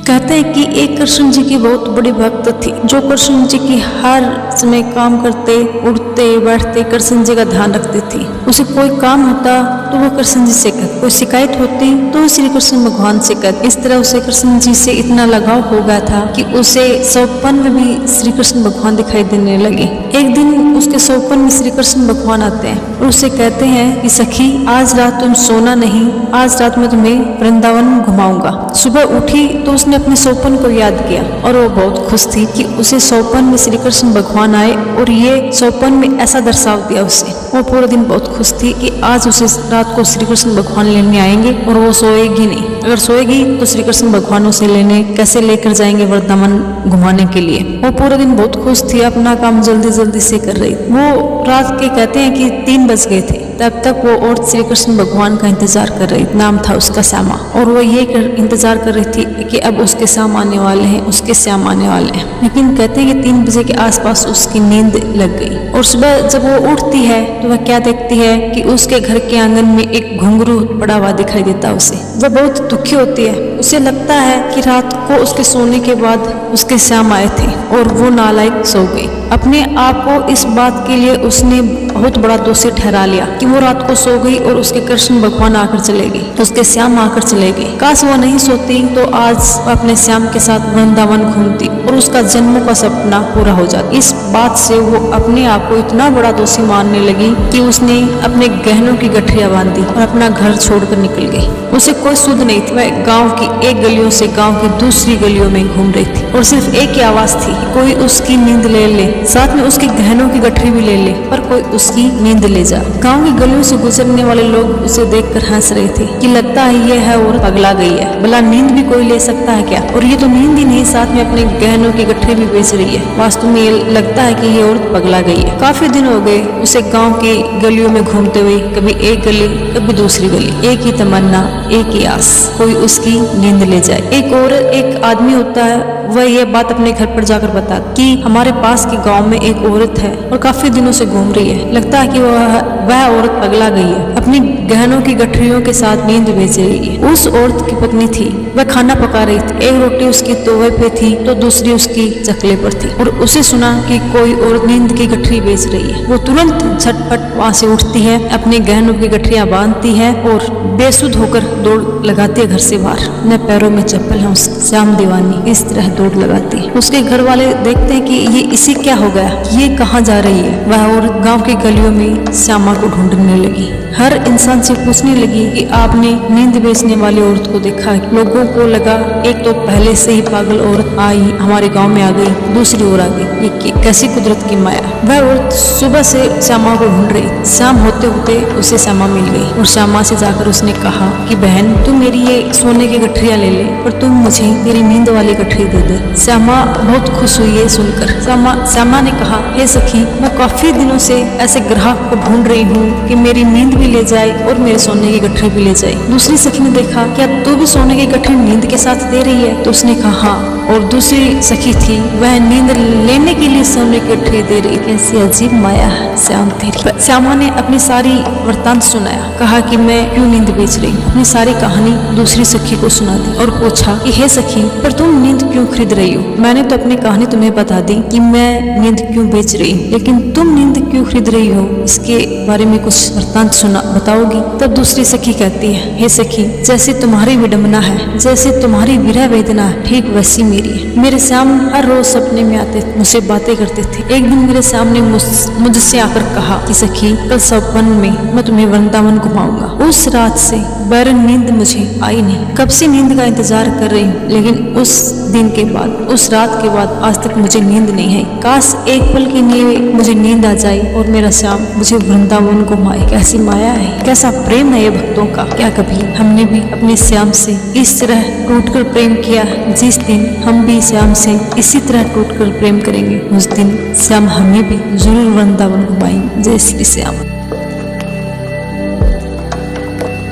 कहते हैं कि एक कृष्ण जी की बहुत बड़ी भक्त थी, जो कृष्ण जी की हर समय काम करते उठते बैठते कृष्ण जी का ध्यान रखती थी। उसे कोई काम होता तो वो कृष्ण जी से कहती, कोई शिकायत होती तो श्री कृष्ण भगवान से कहती। इस तरह उसे कृष्ण जी से इतना लगाव हो गया था कि उसे सपन में भी श्री कृष्ण भगवान दिखाई देने लगे। एक दिन उसके सपन में श्री कृष्ण भगवान आते हैं और उसे कहते हैं कि सखी, आज रात तुम सोना नहीं, आज रात मैं तुम्हें वृंदावन घुमाऊंगा। सुबह उठी तो उसने अपने सौपन को याद किया और वो बहुत खुश थी कि उसे सौपन में श्री कृष्ण भगवान आए और ये सौपन में ऐसा दर्शाव दिया उसे। वो पूरा दिन बहुत खुश थी कि आज उसे रात को श्री कृष्ण भगवान लेने आएंगे और वो सोएगी नहीं। अगर सोएगी तो श्री कृष्ण भगवान उसे लेने कैसे लेकर जाएंगे वृंदावन घुमाने के लिए। वो पूरा दिन बहुत खुश थी, अपना काम जल्दी जल्दी से कर रही। वो रात के कहते हैं कि 3 बज गए थे, तब तक वो औरत श्री कृष्ण भगवान का इंतजार कर रही। नाम था उसका श्यामा, और वो ये इंतजार कर रही थी कि अब उसके श्याम आने वाले हैं, उसके श्याम आने वाले हैं। लेकिन कहते हैं कि 3 बजे के आसपास उसकी नींद लग गई और सुबह जब वो उठती है तो वह क्या देखती है कि उसके घर के आंगन में एक घुंघरू पड़ा हुआ दिखाई देता है उसे। वह बहुत दुखी होती है। उसे लगता है कि रात को उसके सोने के बाद उसके श्याम आए थे और वो नालायक सो गई। अपने आप को इस बात के लिए उसने बहुत बड़ा दोषी ठहरा लिया कि वो रात को सो गई और उसके कृष्ण भगवान आकर चले गए, उसके श्याम आकर चले गए। काश वो नहीं सोती तो आज वो अपने श्याम के साथ वृंदावन घूमती और उसका जन्मों का सपना पूरा हो जाता। इस बात से वो अपने आप को इतना बड़ा दोषी मानने लगी कि उसने अपने गहनों की गठरियां बांधी और अपना घर छोड़कर निकल गई। उसे कोई सुध नहीं थी। वह गांव की एक गलियों से गांव की दूसरी गलियों में घूम रही थी और सिर्फ एक ही आवाज थी, कोई उसकी नींद ले ले, साथ में उसके गहनों की गठरी भी ले ले, पर कोई उसकी नींद ले जा। गांव की गलियों से गुजरने वाले लोग उसे देखकर हंस रहे थे कि लगता है ये है और पगला गई है, भला नींद भी कोई ले सकता है क्या? और ये तो नींद ही नहीं, साथ में अपने गहनों की गठरी भी बेच रही है। वास्तव में ये लगता है कि ये औरत पगला गई है। काफी दिन हो गए उसे गाँव की गलियों में घूमते हुए, कभी एक गली कभी दूसरी गली, एक ही तमन्ना एक ही आस, कोई उसकी नींद ले जाए। एक आदमी होता है, वह ये बात अपने घर पर जाकर बता कि हमारे पास के गांव में एक औरत है और काफी दिनों से घूम रही है, लगता है कि वह औरत पगला गई है, अपनी गहनों की गठरियों के साथ नींद बेच रही है। उस औरत की पत्नी थी, वह खाना पका रही थी। एक रोटी उसकी तवे पे थी तो दूसरी उसकी चकले पर थी और उसे सुना कि कोई औरत नींद की गठरी बेच रही है। वो तुरंत झटपट वहां से उठती है, अपने गहनों की गठरियां बांधती है और बेसुध होकर दौड़ लगाती है घर से बाहर। न पैरों में चप्पल है, श्याम दीवानी इस तरह दौड़ लगाती है। उसके घर वाले देखते हैं कि ये इसे क्या हो गया, ये कहाँ जा रही है। वह औरत गांव की गलियों में श्यामा को ढूंढने लगी। हर इंसान से पूछने लगी कि आपने नींद बेचने वाली औरत को देखा? लोगों को लगा एक तो पहले से ही पागल औरत आई हमारे गांव में आ गई, दूसरी ओर आ गई, ये कैसी कुदरत की माया। वह औरत सुबह से श्यामा को ढूंढ रही। शाम होते होते उसे श्यामा मिल गई और श्यामा से जाकर उसने कहा कि बहन, तू मेरी ये सोने की गठरियां ले ले और तुम मुझे मेरी नींद वाली गठरी दे दे। श्यामा बहुत खुश हुई है सुनकर। श्यामा ने कहा, हे सखी, मैं काफी दिनों से ऐसे ग्राहक को ढूंढ रही हूँ कि मेरी नींद भी ले जाए और मेरे सोने की गठरी भी ले जाए। दूसरी सखी ने देखा, क्या तू भी सोने की गठरी नींद के साथ दे रही है? तो उसने कहा हाँ। और दूसरी सखी थी, वह नींद लेने के लिए सोने की गठरी दे रही। कैसी अजीब माया है श्याम तेरी। श्यामा ने अपनी सारी वृत्तांत सुनाया, कहा कि मैं क्यों नींद बेच रही हूँ। अपनी सारी कहानी दूसरी सखी को सुना दी और पूछा कि हे सखी, पर तुम नींद क्यों खरीद रही हो? मैंने तो अपनी कहानी तुम्हें बता दी कि मैं नींद क्यों बेच रही हूँ, लेकिन तुम नींद क्यों खरीद रही हो, इसके बारे में कुछ वृत्तांत सुना बताओगी? तब दूसरी सखी कहती है, हे सखी, जैसे तुम्हारी विडंबना है, जैसे तुम्हारी विरह वेदना है, ठीक वैसी मेरी है। मेरे श्याम हर रोज सपने में आते, मुझसे बातें करते थे। एक दिन मेरे श्याम ने मुझसे आकर कहा कि सखी, कल सपन में मैं तुम्हें वृंदावन घुमाऊंगा। उस रात से बैरन नींद मुझे आई नहीं। कब से नींद का इंतजार कर रही हूँ, लेकिन उस दिन के बाद, उस रात के बाद आज तक मुझे नींद नहीं आई। काश एक पल के लिए मुझे नींद आ जाए और मेरा श्याम मुझे वृंदावन घुमाए। कैसी माया है, कैसा प्रेम है ये भक्तों का। क्या कभी हमने भी अपने श्याम से इस तरह टूटकर प्रेम किया? जिस दिन हम भी श्याम से इसी तरह टूटकर प्रेम करेंगे, उस दिन श्याम हमें भी जरूर वृंदावन घुमाएंगे। जय श्री श्याम।